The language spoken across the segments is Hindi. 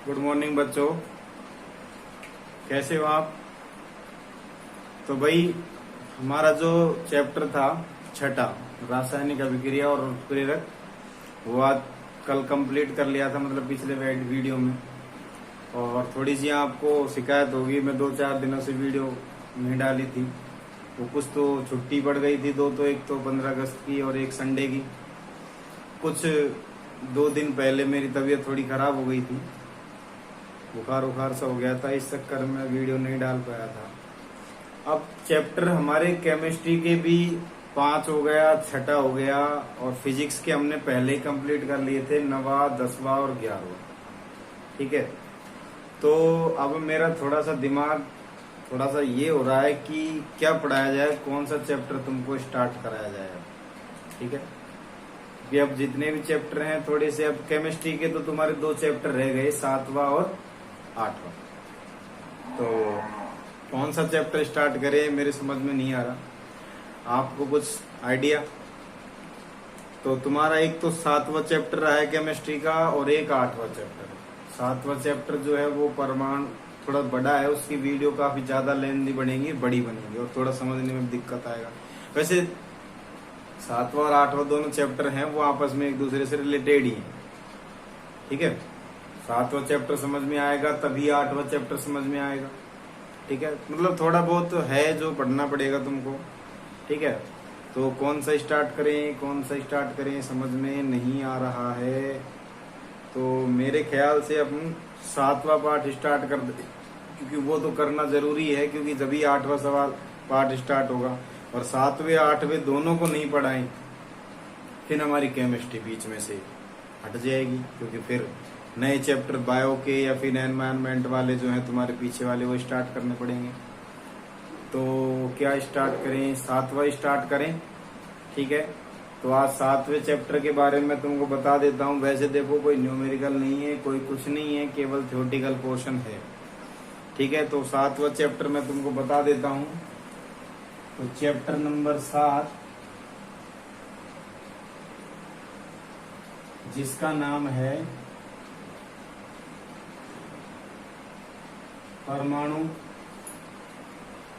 गुड मॉर्निंग बच्चों, कैसे हो आप। तो भाई हमारा जो चैप्टर था छठा, रासायनिक अभिक्रिया और उत्प्रेरक, वो आज कल कंप्लीट कर लिया था, मतलब पिछले वीडियो में। और थोड़ी सी आपको शिकायत होगी, मैं 2-4 दिनों से वीडियो नहीं डाली थी। वो कुछ तो छुट्टी पड़ गई थी, एक तो 15 अगस्त की और एक संडे की। कुछ 2 दिन पहले मेरी तबीयत थोड़ी खराब हो गई थी, बुखार सा हो गया था, इस चक्कर में वीडियो नहीं डाल पाया था। अब चैप्टर हमारे केमिस्ट्री के भी 5 हो गया, छठा हो गया, और फिजिक्स के हमने पहले ही कंप्लीट कर लिए थे, 9वां, 10वां और 11वां। ठीक है, तो अब मेरा थोड़ा सा दिमाग थोड़ा सा ये हो रहा है कि क्या पढ़ाया जाए, कौन सा चैप्टर तुमको स्टार्ट कराया जाए। ठीक है, कि अब जितने भी चैप्टर हैं थोड़े से, अब केमिस्ट्री के तो तुम्हारे 2 चैप्टर रह गए, 7वां और 8वां। तो कौन सा चैप्टर स्टार्ट करें मेरे समझ में नहीं आ रहा। आपको कुछ आइडिया? तो तुम्हारा एक तो 7वां चैप्टर रहा है केमिस्ट्री का, और एक 8वां चैप्टर है। 7वां चैप्टर जो है वो परमाणु थोड़ा बड़ा है, उसकी वीडियो काफी ज्यादा लेंथी बनेगी, बड़ी बनेगी, और थोड़ा समझने में दिक्कत आएगा। वैसे 7वां और 8वां दोनों चैप्टर हैं वो आपस में एक दूसरे से रिलेटेड ही हैं। ठीक है, 7वां चैप्टर समझ में आएगा तभी 8वां चैप्टर समझ में आएगा। ठीक है, मतलब थोड़ा बहुत है जो पढ़ना पड़ेगा तुमको। ठीक है, तो कौन सा स्टार्ट करें समझ में नहीं आ रहा है। तो मेरे ख्याल से अपन 7वां पार्ट स्टार्ट कर दे, क्योंकि वो तो करना जरूरी है, क्योंकि जब 8वां सवाल पार्ट स्टार्ट होगा। और 7वें 8वें दोनों को नहीं पढ़ाएं फिर हमारी केमिस्ट्री बीच में से हट जाएगी, क्योंकि फिर नए चैप्टर बायो के या फिर एनवायरनमेंट वाले जो हैं तुम्हारे पीछे वाले, वो स्टार्ट करने पड़ेंगे। तो क्या स्टार्ट करें? 7वां स्टार्ट करें। ठीक है, तो आज 7वें चैप्टर के बारे में तुमको बता देता हूँ। वैसे देखो, कोई न्यूमेरिकल नहीं है, कोई कुछ नहीं है, केवल थ्योरेटिकल पोर्शन है। ठीक है, तो 7वां चैप्टर मैं तुमको बता देता हूँ। तो चैप्टर नंबर 7, जिसका नाम है परमाणु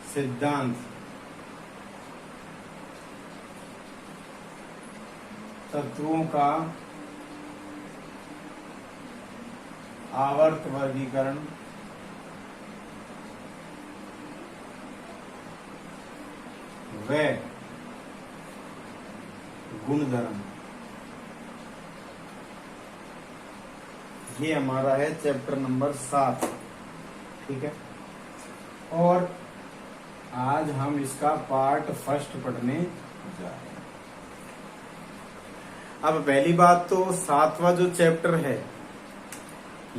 सिद्धांत, तत्वों का आवर्त वर्गीकरण, व गुणधर्म, ये हमारा है चैप्टर नंबर 7। ठीक है, और आज हम इसका पार्ट फर्स्ट पढ़ने जा रहे हैं। अब पहली बात तो 7वां जो चैप्टर है,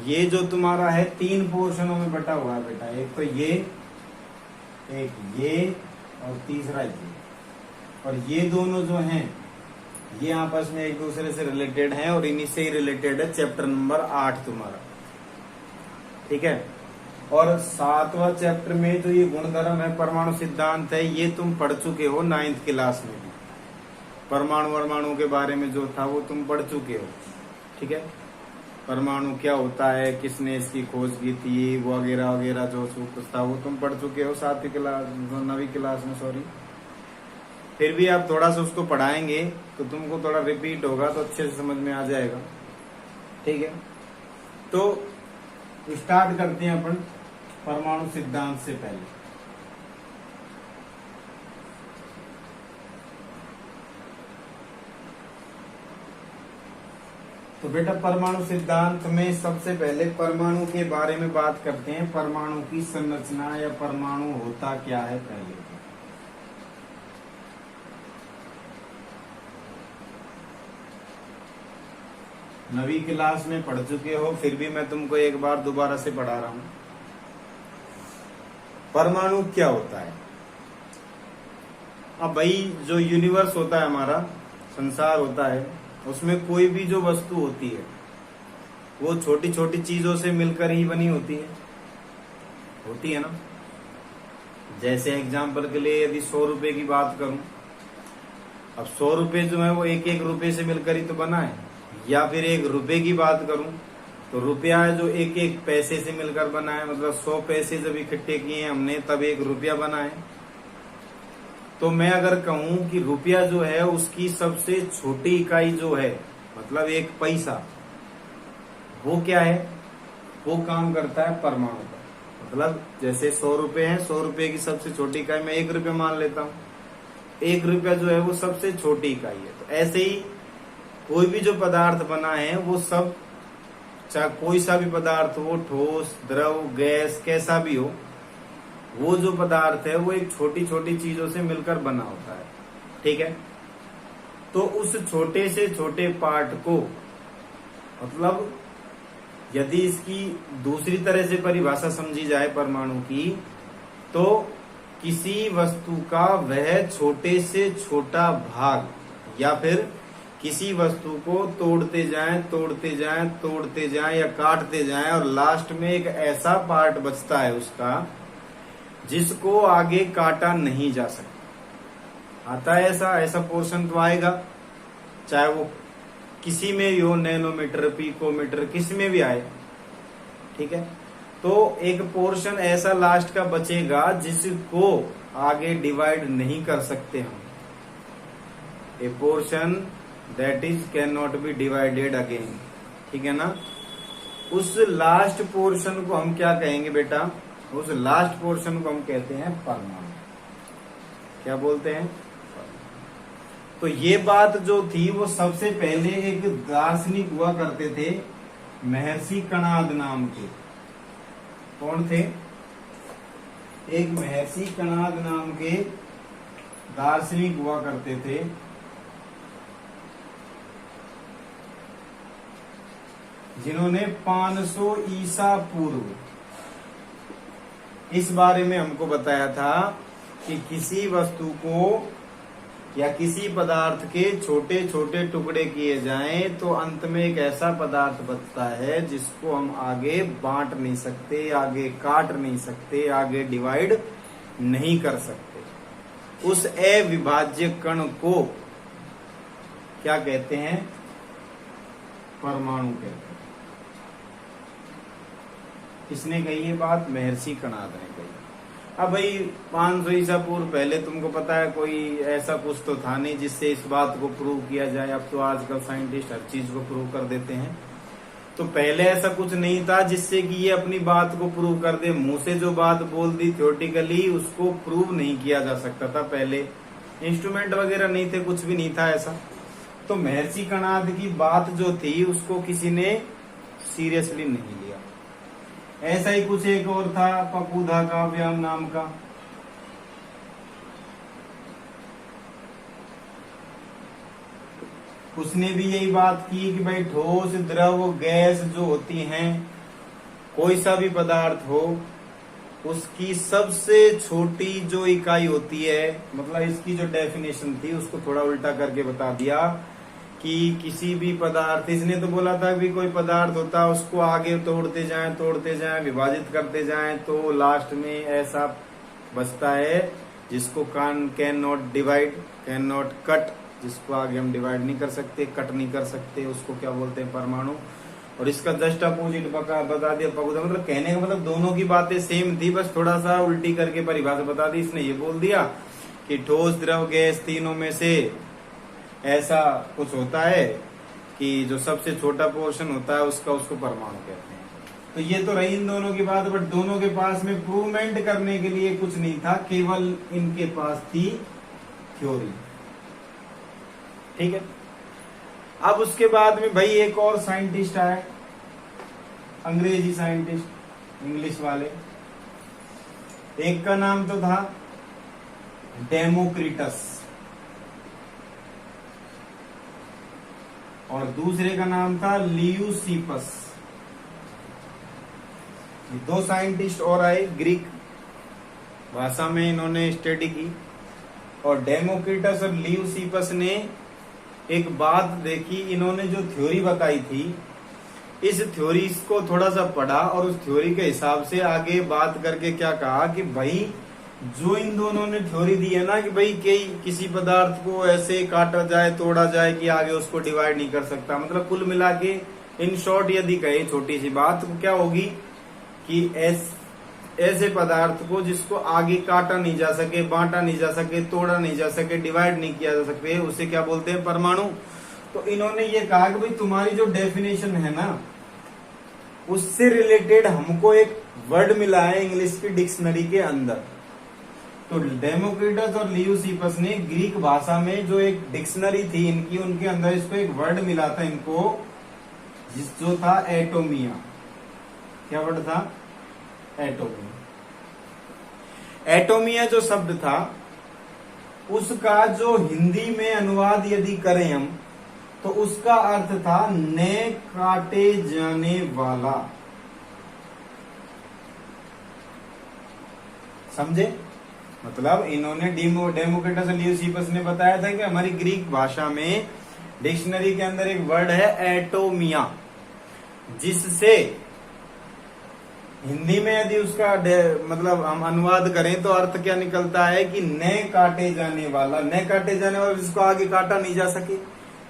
ये जो तुम्हारा है 3 पोर्शनों में बटा हुआ है बेटा। एक तो ये, एक ये, और तीसरा ये। और ये दोनों जो हैं ये आपस में एक दूसरे से रिलेटेड हैं, और इन्हीं से ही रिलेटेड है चैप्टर नंबर 8 तुम्हारा। ठीक है, और 7वां चैप्टर में जो ये गुणधर्म है, परमाणु सिद्धांत है, ये तुम पढ़ चुके हो 9th क्लास में भी। परमाणु के बारे में जो था वो तुम पढ़ चुके हो। ठीक है, परमाणु क्या होता है, किसने इसकी खोज की थी, वो वगैरह वगैरह जो कुछ था वो तुम पढ़ चुके हो 7वीं क्लास, 9वीं क्लास में, सॉरी। फिर भी आप थोड़ा सा उसको पढ़ाएंगे तो तुमको थोड़ा रिपीट होगा, तो अच्छे से समझ में आ जाएगा। ठीक है, तो स्टार्ट करते हैं अपन परमाणु सिद्धांत से पहले। तो बेटा परमाणु सिद्धांत में सबसे पहले परमाणु के बारे में बात करते हैं। परमाणु की संरचना या परमाणु होता क्या है पहले। नवीं क्लास में पढ़ चुके हो, फिर भी मैं तुमको एक बार दोबारा से पढ़ा रहा हूं। परमाणु क्या होता है? अब भाई जो यूनिवर्स होता है, हमारा संसार होता है, उसमें कोई भी जो वस्तु होती है वो छोटी छोटी चीजों से मिलकर ही बनी होती है ना। जैसे एग्जाम्पल के लिए यदि 100 रुपए की बात करूं, अब 100 रुपए जो है वो एक एक रुपए से मिलकर ही तो बना है। या फिर 1 रुपए की बात करूं तो रुपया है जो एक एक पैसे से मिलकर बना है, मतलब 100 पैसे जब इकट्ठे किए हैं हमने तब एक रुपया बना है। तो मैं अगर कहूं कि रुपया जो है उसकी सबसे छोटी इकाई जो है, मतलब एक पैसा, वो क्या है, वो काम करता है परमाणु का। मतलब जैसे 100 रुपए हैं, 100 रुपए की सबसे छोटी इकाई मैं 1 रुपया मान लेता हूं, 1 रुपया जो है वो सबसे छोटी इकाई है। तो ऐसे ही कोई भी जो पदार्थ बना है वो सब, चाहे कोई सा भी पदार्थ हो, ठोस, द्रव, गैस, कैसा भी हो, वो जो पदार्थ है वो एक छोटी छोटी चीजों से मिलकर बना होता है। ठीक है, तो उस छोटे से छोटे पार्ट को, मतलब यदि इसकी दूसरी तरह से परिभाषा समझी जाए परमाणु की, तो किसी वस्तु का वह छोटे से छोटा भाग, या फिर किसी वस्तु को तोड़ते जाएं तोड़ते जाएं तोड़ते जाएं या काटते जाएं और लास्ट में एक ऐसा पार्ट बचता है उसका जिसको आगे काटा नहीं जा सकता। आता है ऐसा पोर्शन तो आएगा, चाहे वो किसी में भी हो, नैनोमीटर, पिकोमीटर, किसी में भी आए। ठीक है, तो एक पोर्शन ऐसा लास्ट का बचेगा जिसको आगे डिवाइड नहीं कर सकते हम। ए portion that is can not be divided again. ठीक है ना, उस लास्ट पोर्शन को हम क्या कहेंगे बेटा, उस लास्ट पोर्शन को हम कहते हैं परमाणु। क्या बोलते हैं? तो ये बात जो थी वो सबसे पहले एक दार्शनिक हुआ करते थे, महर्षि कणाद नाम के। कौन थे? एक महर्षि कणाद नाम के दार्शनिक हुआ करते थे, जिन्होंने 500 ईसा पूर्व इस बारे में हमको बताया था कि किसी वस्तु को या किसी पदार्थ के छोटे छोटे टुकड़े किए जाएं तो अंत में एक ऐसा पदार्थ बचता है जिसको हम आगे बांट नहीं सकते, आगे काट नहीं सकते, आगे डिवाइड नहीं कर सकते। उस अविभाज्य कण को क्या कहते हैं? परमाणु कहते हैं। किसने कही ये बात? महर्षि कणाद ने कही। अब भाई 500 ईसा पूर्व पहले तुमको पता है कोई ऐसा कुछ तो था नहीं जिससे इस बात को प्रूव किया जाए। अब तो आजकल साइंटिस्ट हर चीज को प्रूव कर देते हैं, तो पहले ऐसा कुछ नहीं था जिससे कि ये अपनी बात को प्रूव कर दे। मुंह से जो बात बोल दी थ्योरेटिकली उसको प्रूव नहीं किया जा सकता था। पहले इंस्ट्रूमेंट वगैरह नहीं थे, कुछ भी नहीं था ऐसा। तो महर्षि कणाद की बात जो थी उसको किसी ने सीरियसली नहीं लिया। ऐसा ही कुछ एक और था, पकुधा का व्याम नाम का। उसने भी यही बात की कि भाई ठोस, द्रव, गैस जो होती हैं, कोई सा भी पदार्थ हो, उसकी सबसे छोटी जो इकाई होती है, मतलब इसकी जो डेफिनेशन थी उसको थोड़ा उल्टा करके बता दिया कि किसी भी पदार्थ, इसने तो बोला था कि कोई पदार्थ होता है उसको आगे तोड़ते जाएं, विभाजित करते जाएं तो लास्ट में ऐसा बचता है जिसको can not divide, can not cut, जिसको आगे हम डिवाइड नहीं कर सकते, कट नहीं कर सकते, उसको क्या बोलते हैं? परमाणु। और इसका जस्ट अपोजिट बता दिया पकुधा। मतलब कहने का मतलब दोनों की बातें सेम थी, बस थोड़ा सा उल्टी करके परिभाषा बता दी। इसने ये बोल दिया कि ठोस, द्रव, गैस तीनों में से ऐसा कुछ होता है कि जो सबसे छोटा पोर्शन होता है उसको परमाणु कहते हैं। तो ये तो रही इन दोनों की बात, बट दोनों के पास में प्रूवमेंट करने के लिए कुछ नहीं था, केवल इनके पास थी थ्योरी। ठीक है, अब उसके बाद में भाई एक और साइंटिस्ट आए, अंग्रेजी साइंटिस्ट, इंग्लिश वाले। एक का नाम तो था डेमोक्रिटस और दूसरे का नाम था लियूसिपस। दो साइंटिस्ट और आए, ग्रीक भाषा में इन्होंने स्टडी की, और डेमोक्रिटस और लियूसिपस ने एक बात देखी। इन्होंने जो थ्योरी बताई थी, इस थ्योरी को थोड़ा सा पढ़ा और उस थ्योरी के हिसाब से आगे बात करके क्या कहा कि भाई जो इन दोनों ने थ्योरी दी है ना कि भाई किसी पदार्थ को ऐसे काटा जाए, तोड़ा जाए कि आगे उसको डिवाइड नहीं कर सकता, मतलब कुल मिला के इन शॉर्ट यदि कहे छोटी सी बात तो क्या होगी कि ऐसे पदार्थ को जिसको आगे काटा नहीं जा सके, बांटा नहीं जा सके, तोड़ा नहीं जा सके, डिवाइड नहीं किया जा सके, उसे क्या बोलते हैं? परमाणु। तो इन्होंने ये कहा कि भाई तुम्हारी जो डेफिनेशन है ना, उससे रिलेटेड हमको एक वर्ड मिला है इंग्लिश की डिक्शनरी के अंदर। तो डेमोक्रिटस और लियूसिपस ने ग्रीक भाषा में जो एक डिक्शनरी थी इनकी, उनके अंदर इसको एक वर्ड मिला था इनको, जो था एटोमिया। क्या वर्ड था? एटोमिया। एटोमिया जो शब्द था उसका जो हिंदी में अनुवाद यदि करें हम तो उसका अर्थ था न काटे जाने वाला। समझे? मतलब इन्होंने डेमोक्रिटस लियूसिपस ने बताया था कि हमारी ग्रीक भाषा में डिक्शनरी के अंदर एक वर्ड है एटोमिया, जिससे हिंदी में यदि उसका मतलब हम अनुवाद करें तो अर्थ क्या निकलता है कि न काटे जाने वाला। न काटे जाने वाला जिसको आगे काटा नहीं जा सके,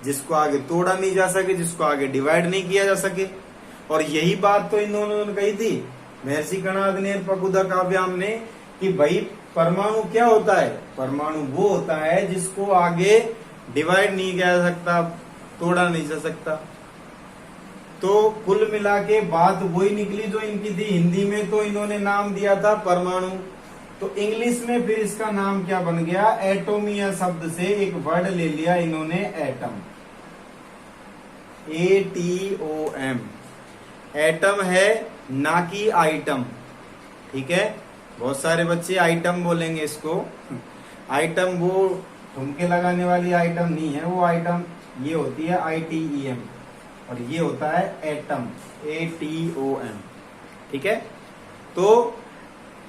जिसको आगे तोड़ा नहीं जा सके, जिसको आगे डिवाइड नहीं किया जा सके। और यही बात तो इन्होंने कही थी महर्षि कणाद ने पकुदा काव्याम ने कि भाई परमाणु क्या होता है? परमाणु वो होता है जिसको आगे डिवाइड नहीं किया जा सकता, तोड़ा नहीं जा सकता। तो कुल मिला के बात वही निकली जो इनकी थी। हिंदी में तो इन्होंने नाम दिया था परमाणु, तो इंग्लिश में फिर इसका नाम क्या बन गया? एटोमिया शब्द से एक वर्ड ले लिया इन्होंने, एटम। ATOM। एटम है ना कि आइटम। ठीक है, बहुत सारे बच्चे आइटम बोलेंगे इसको। आइटम वो ठुमके लगाने वाली आइटम नहीं है, वो आइटम ये होती है ITEM, और ये होता है एटम, ATOM। ठीक है, तो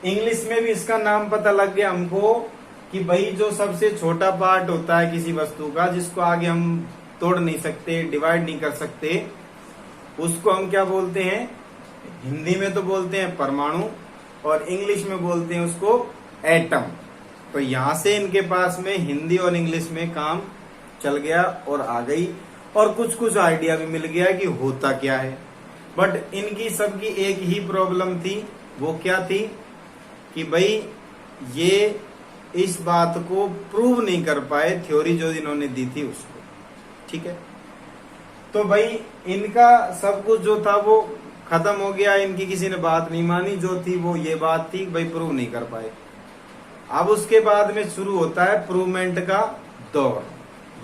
इंग्लिश में भी इसका नाम पता लग गया हमको कि भाई जो सबसे छोटा पार्ट होता है किसी वस्तु का, जिसको आगे हम तोड़ नहीं सकते, डिवाइड नहीं कर सकते, उसको हम क्या बोलते हैं? हिंदी में तो बोलते हैं परमाणु और इंग्लिश में बोलते हैं उसको एटम। तो यहां से इनके पास में हिंदी और इंग्लिश में काम चल गया और आ गई, और कुछ कुछ आइडिया भी मिल गया कि होता क्या है। बट इनकी सबकी एक ही प्रॉब्लम थी, वो क्या थी कि भाई ये इस बात को प्रूव नहीं कर पाए, थ्योरी जो इन्होंने दी थी उसको। ठीक है, तो भाई इनका सब कुछ जो था वो खत्म हो गया, इनकी किसी ने बात नहीं मानी। जो थी वो ये बात थी भाई प्रूव नहीं कर पाए। अब उसके बाद में शुरू होता है प्रूवमेंट का दौर।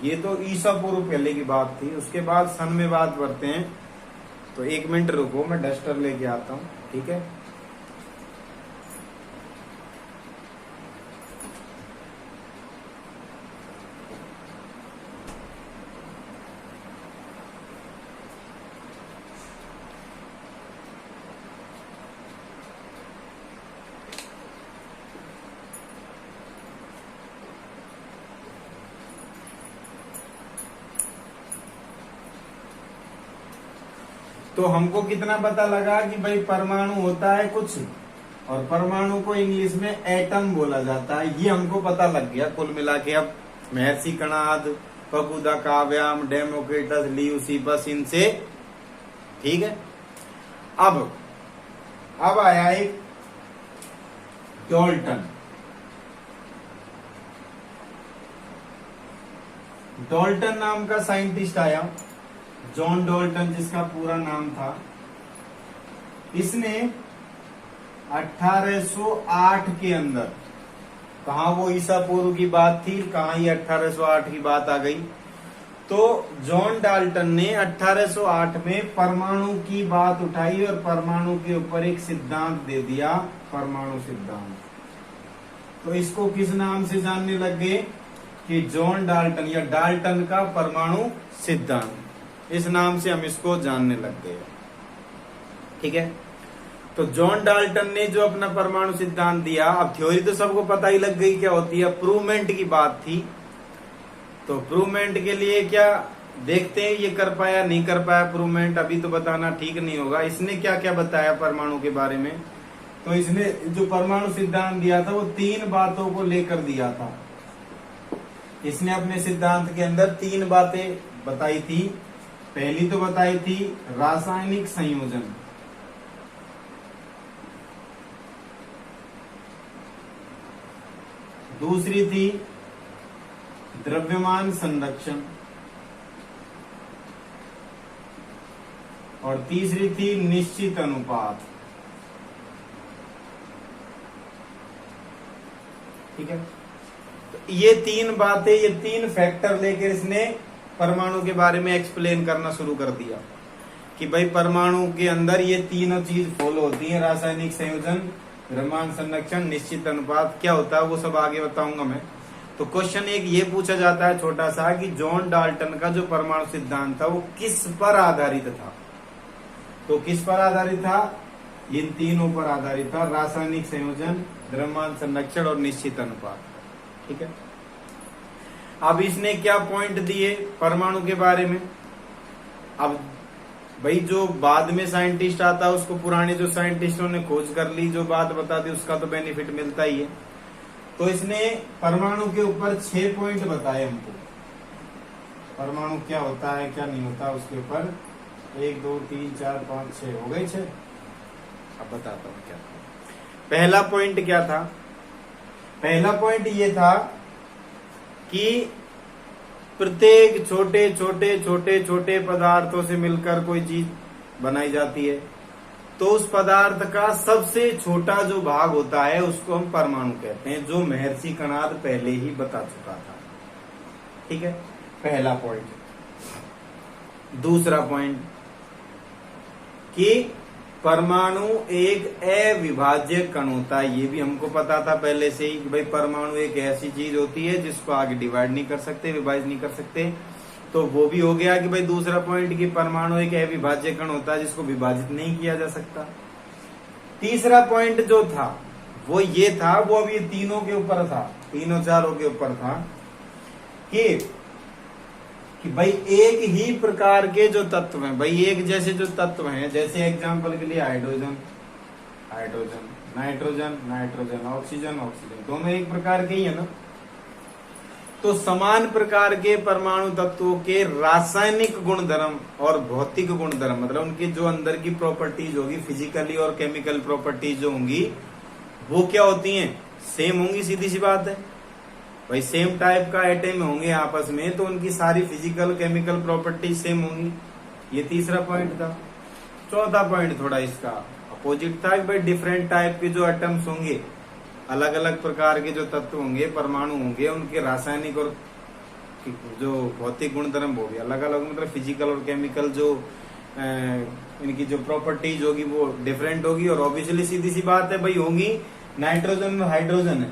ये तो ईसा पूर्व पहले की बात थी, उसके बाद सन में बात करते हैं। तो 1 मिनट रुको, मैं डस्टर लेके आता हूँ। ठीक है, तो हमको कितना पता लगा कि भाई परमाणु होता है कुछ, और परमाणु को इंग्लिश में एटम बोला जाता है, ये हमको पता लग गया कुल मिला के। अब महर्षि कणाद, पकुदा काव्याम, डेमोक्रिटस, लियूसिपस, इनसे। ठीक है, अब आया एक डॉल्टन। डॉल्टन नाम का साइंटिस्ट आया, जॉन डॉल्टन जिसका पूरा नाम था। इसने 1808 के अंदर, कहा वो ईसा पूर्व की बात थी, कहा ये 1808 की बात आ गई। तो जॉन डाल्टन ने 1808 में परमाणु की बात उठाई और परमाणु के ऊपर एक सिद्धांत दे दिया, परमाणु सिद्धांत। तो इसको किस नाम से जानने लग गए कि जॉन डाल्टन या डाल्टन का परमाणु सिद्धांत, इस नाम से हम इसको जानने लग गए। ठीक है, तो जॉन डाल्टन ने जो अपना परमाणु सिद्धांत दिया, अब थ्योरी तो सबको पता ही लग गई क्या होती है, प्रूवमेंट की बात थी। तो प्रूवमेंट के लिए क्या देखते हैं, ये कर पाया नहीं कर पाया प्रूवमेंट, अभी तो बताना ठीक नहीं होगा। इसने क्या क्या बताया परमाणु के बारे में? तो इसने जो परमाणु सिद्धांत दिया था वो 3 बातों को लेकर दिया था। इसने अपने सिद्धांत के अंदर 3 बातें बताई थी। पहली तो बताई थी रासायनिक संयोजन, दूसरी थी द्रव्यमान संरक्षण, और तीसरी थी निश्चित अनुपात। ठीक है, तो ये तीन बातें, ये तीन फैक्टर लेकर इसने परमाणु के बारे में एक्सप्लेन करना शुरू कर दिया कि भाई परमाणु के अंदर ये तीनों चीज फॉलो होती है, रासायनिक संयोजन, द्रव्यमान संरक्षण, निश्चित अनुपात। क्या होता है वो सब आगे बताऊंगा मैं। तो क्वेश्चन एक ये पूछा जाता है छोटा सा कि जॉन डाल्टन का जो परमाणु सिद्धांत था वो किस पर आधारित था। तो किस पर आधारित था? इन तीनों पर आधारित था, रासायनिक संयोजन, द्रव्यमान संरक्षण और निश्चित अनुपात। ठीक है, अब इसने क्या पॉइंट दिए परमाणु के बारे में। अब भाई जो बाद में साइंटिस्ट आता है उसको पुराने जो साइंटिस्टों ने खोज कर ली, जो बात बता दी, उसका तो बेनिफिट मिलता ही है। तो इसने परमाणु के ऊपर 6 पॉइंट बताए हमको, परमाणु क्या होता है क्या नहीं होता उसके ऊपर। 1 2 3 4 5 6 हो गए 6। अब बताता हूँ क्या था। पहला पॉइंट क्या था? पहला पॉइंट ये था कि प्रत्येक छोटे छोटे छोटे छोटे पदार्थों से मिलकर कोई चीज बनाई जाती है, तो उस पदार्थ का सबसे छोटा जो भाग होता है उसको हम परमाणु कहते हैं, जो महर्षि कणाद पहले ही बता चुका था। ठीक है, पहला पॉइंट। दूसरा पॉइंट कि परमाणु एक अविभाज्य कण होता है, ये भी हमको पता था पहले से ही कि भाई परमाणु एक ऐसी चीज होती है जिसको आगे डिवाइड नहीं कर सकते, विभाजित नहीं कर सकते। तो वो भी हो गया कि भाई दूसरा पॉइंट कि परमाणु एक अविभाज्य कण होता है जिसको विभाजित नहीं किया जा सकता। तीसरा पॉइंट जो था वो ये था, वो अभी तीनों के ऊपर था, तीनों चारों के ऊपर था कि भाई एक ही प्रकार के जो तत्व हैं, भाई एक जैसे जो तत्व हैं, जैसे एग्जांपल के लिए hydrogen hydrogen, nitrogen nitrogen, oxygen oxygen, दोनों एक प्रकार के ही है ना। तो समान प्रकार के परमाणु तत्वों के रासायनिक गुणधर्म और भौतिक गुणधर्म, मतलब उनके जो अंदर की प्रॉपर्टीज होगी, फिजिकली और केमिकल प्रॉपर्टीज जो होंगी, वो क्या होती हैं? सेम होंगी। सीधी सी बात है भाई, सेम टाइप का एटम होंगे आपस में, तो उनकी सारी फिजिकल केमिकल प्रॉपर्टीज सेम होंगी। ये तीसरा पॉइंट था। चौथा पॉइंट थोड़ा इसका अपोजिट था कि भाई डिफरेंट टाइप के जो एटम्स होंगे, अलग अलग प्रकार के जो तत्व होंगे, परमाणु होंगे, उनके रासायनिक और जो भौतिक गुणधर्म वो भी अलग अलग, मतलब फिजिकल और केमिकल जो इनकी जो प्रॉपर्टीज होगी वो डिफरेंट होगी। और ऑब्वियसली सीधी सी बात है भाई, होंगी। नाइट्रोजन और हाइड्रोजन है,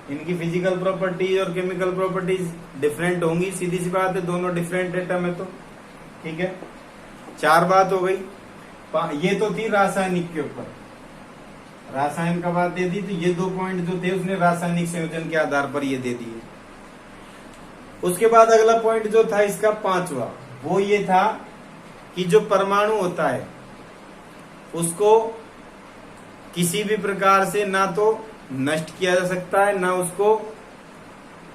इनकी फिजिकल प्रॉपर्टीज और केमिकल प्रॉपर्टीज डिफरेंट होंगी। सीधी सी बात है, दोनों डिफरेंट एटम है। तो ठीक है, 4 बात हो गई। ये तो थी रासायनिक के ऊपर, रासायन का बात दे दी। तो ये 2 पॉइंट जो थे उसने रासायनिक संयोजन के आधार पर ये दे दिए। उसके बाद अगला पॉइंट जो था इसका 5वां, वो ये था कि जो परमाणु होता है उसको किसी भी प्रकार से ना तो नष्ट किया जा सकता है, ना उसको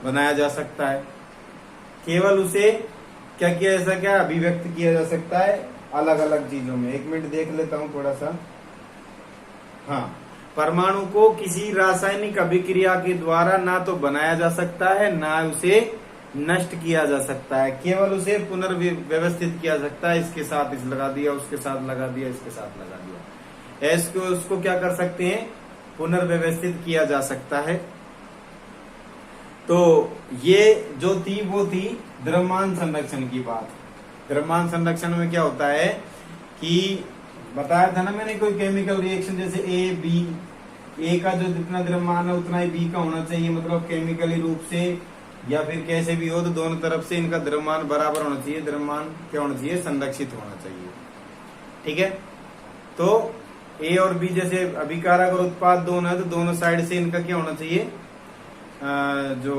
बनाया जा सकता है। केवल उसे क्या किया जा सकता है? अभिव्यक्त किया जा सकता है अलग अलग चीजों में। 1 मिनट देख लेता हूं थोड़ा सा। हाँ, परमाणु को किसी रासायनिक अभिक्रिया के द्वारा ना तो बनाया जा सकता है, ना उसे नष्ट किया जा सकता है, केवल उसे पुनर्व्यवस्थित किया जा सकता है। इसके साथ इस लगा दिया, उसके साथ लगा दिया, इसके साथ लगा दिया, इसको उसको क्या कर सकते हैं? पुनर्व्यवस्थित किया जा सकता है। तो ये जो थी वो थी द्रव्यमान संरक्षण की बात। द्रव्यमान संरक्षण में क्या होता है कि बताया था ना मैंने, कोई केमिकल रिएक्शन जैसे ए बी, ए का जो जितना द्रव्यमान है उतना ही बी का होना चाहिए, मतलब केमिकली रूप से या फिर कैसे भी हो, तो दोनों तरफ से इनका द्रव्यमान बराबर होना चाहिए। द्रव्यमान क्या होना चाहिए? संरक्षित होना चाहिए। ठीक है, तो ए और बी जैसे अभिकारक और उत्पाद दोनों है, तो दोनों साइड से इनका क्या होना चाहिए? जो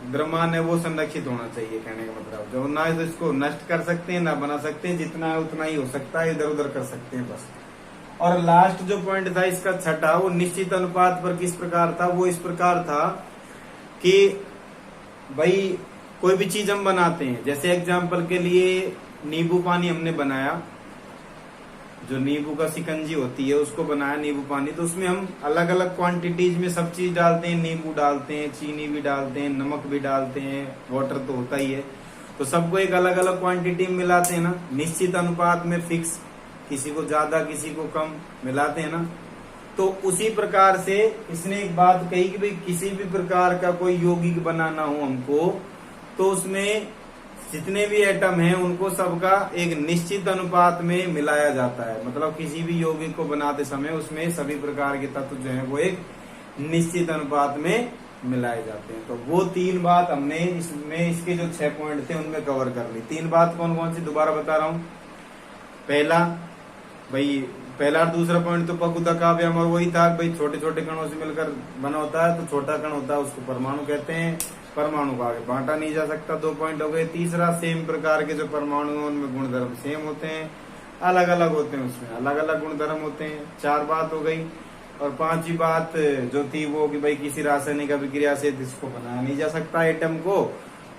द्रव्यमान है वो संरक्षित होना चाहिए। कहने का मतलब जो ना तो इसको नष्ट कर सकते हैं ना बना सकते हैं, जितना है उतना ही हो सकता है, इधर उधर कर सकते हैं बस। और लास्ट जो पॉइंट था इसका 6वां, वो निश्चित अनुपात पर किस प्रकार था? वो इस प्रकार था कि भाई कोई भी चीज हम बनाते हैं, जैसे एग्जाम्पल के लिए नींबू पानी हमने बनाया, जो नींबू का शिकंजी होती है उसको बनाया नींबू पानी, तो उसमें हम अलग अलग क्वांटिटीज में सब चीज डालते हैं, नींबू डालते हैं, चीनी भी डालते हैं, नमक भी डालते हैं, वाटर तो होता ही है, तो सबको एक अलग अलग क्वांटिटी में मिलाते हैं ना, निश्चित अनुपात में फिक्स, किसी को ज्यादा किसी को कम मिलाते हैं ना। तो उसी प्रकार से इसने एक बात कही कि भाई किसी भी प्रकार का कोई यौगिक बनाना हो हमको, तो उसमें जितने भी एटम हैं उनको सबका एक निश्चित अनुपात में मिलाया जाता है। मतलब किसी भी यौगिक को बनाते समय उसमें सभी प्रकार के तत्व जो है वो एक निश्चित अनुपात में मिलाए जाते हैं। तो वो 3 बात हमने इसमें, इसके जो 6 पॉइंट थे उनमें कवर कर ली। 3 बात कौन कौन सी, दोबारा बता रहा हूं। पहला और दूसरा पॉइंट तो पकुदा का व्यायाम, और वही था भाई छोटे छोटे कणों से मिलकर बना होता है, तो छोटा कण होता है उसको परमाणु कहते हैं, परमाणु को आगे बांटा नहीं जा सकता। 2 पॉइंट हो गए। तीसरा, सेम प्रकार के जो परमाणु हैं उनमें गुणधर्म सेम होते हैं, अलग अलग होते हैं, उसमें अलग अलग गुणधर्म होते हैं। 4 बात हो गई। और 5वीं बात जो थी वो कि भाई किसी रासायनिक अभिक्रिया से इसको बनाया नहीं जा सकता एटम को।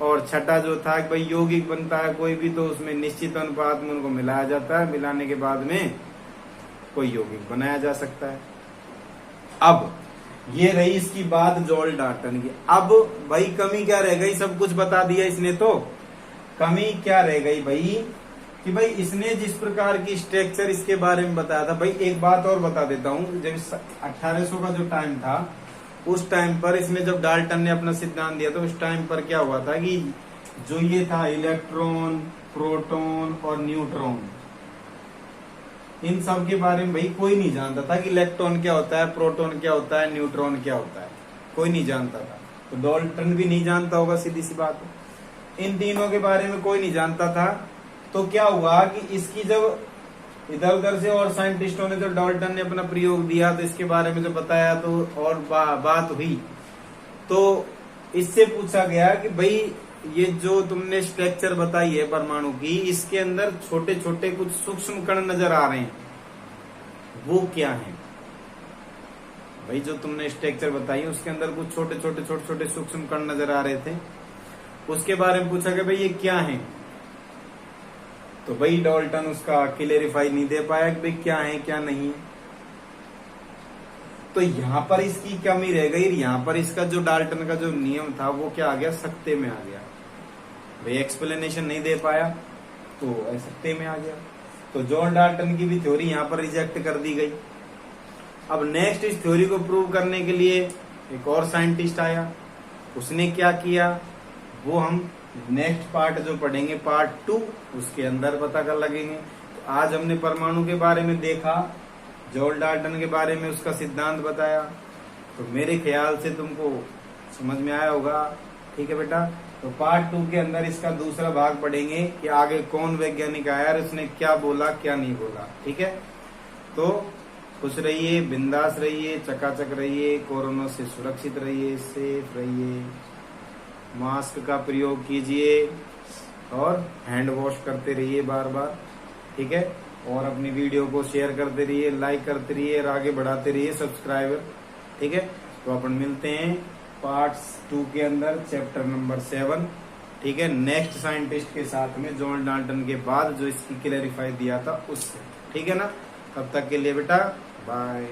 और छठा जो था कि भाई यौगिक बनता है कोई भी, तो उसमें निश्चित अनुपात में उनको मिलाया जाता है, मिलाने के बाद में कोई यौगिक बनाया जा सकता है। अब ये रही इसकी बात जॉल डाल्टन की। अब भाई कमी क्या रह गई, सब कुछ बता दिया इसने, तो कमी क्या रह गई भाई कि भाई इसने जिस प्रकार की स्ट्रक्चर इसके बारे में बताया था। भाई एक बात और बता देता हूं, जब 1800 का जो टाइम था उस टाइम पर इसने जब डाल्टन ने अपना सिद्धांत दिया तो उस टाइम पर क्या हुआ था कि जो ये था इलेक्ट्रॉन, प्रोटॉन और न्यूट्रॉन, इन सब के बारे में भाई कोई नहीं जानता था कि इलेक्ट्रॉन क्या होता है, प्रोटॉन क्या होता है, न्यूट्रॉन क्या होता है, कोई नहीं जानता था। तो डाल्टन भी नहीं जानता होगा, सीधी सी बात है। इन तीनों के बारे में कोई नहीं जानता था। तो क्या हुआ कि इसकी जब इधर उधर से और साइंटिस्टों ने, जब डाल्टन ने अपना प्रयोग दिया तो इसके बारे में जब बताया तो और बात हुई, तो इससे पूछा गया कि भाई ये जो तुमने स्ट्रक्चर बताई है परमाणु की, इसके अंदर छोटे छोटे कुछ सूक्ष्म कण नजर आ रहे हैं, वो क्या है? भाई जो तुमने स्ट्रक्चर बताई उसके अंदर कुछ छोटे छोटे सूक्ष्म कण नजर आ रहे थे, उसके बारे में पूछा गया भाई ये क्या है। तो भाई डाल्टन उसका क्लियरिफाई नहीं दे पाया कि भाई क्या है क्या नहीं है। तो यहाँ पर इसकी कमी रह गई, यहाँ पर इसका जो डाल्टन का जो नियम था वो क्या आ गया, सत्ते में आ गया। भाई एक्सप्लेनेशन नहीं दे पाया तो सत्ते में आ गया। तो जॉन डाल्टन की भी थ्योरी यहाँ पर रिजेक्ट कर दी गई। अब नेक्स्ट इस थ्योरी को प्रूव करने के लिए एक और साइंटिस्ट आया, उसने क्या किया वो हम नेक्स्ट पार्ट जो पढ़ेंगे, पार्ट 2, उसके अंदर पता कर लगेंगे। तो आज हमने परमाणु के बारे में देखा, जॉन डाल्टन के बारे में उसका सिद्धांत बताया, तो मेरे ख्याल से तुमको समझ में आया होगा। ठीक है बेटा, तो पार्ट 2 के अंदर इसका दूसरा भाग पढ़ेंगे कि आगे कौन वैज्ञानिक आया और उसने क्या बोला क्या नहीं बोला। ठीक है, तो खुश रहिए, बिंदास रहिए, चकाचक रहिए, कोरोना से सुरक्षित रहिए, सेफ रहिए, मास्क का प्रयोग कीजिए और हैंड वॉश करते रहिए बार बार। ठीक है, और अपनी वीडियो को शेयर करते रहिए, लाइक करते रहिए और आगे बढ़ाते रहिए सब्सक्राइबर। ठीक है, तो अपन मिलते हैं पार्ट 2 के अंदर, चैप्टर नंबर 7। ठीक है, नेक्स्ट साइंटिस्ट के साथ में, जॉन डाल्टन के बाद जो इसकी क्लैरिफाई दिया था उससे। ठीक है ना, तब तक के लिए बेटा बाय।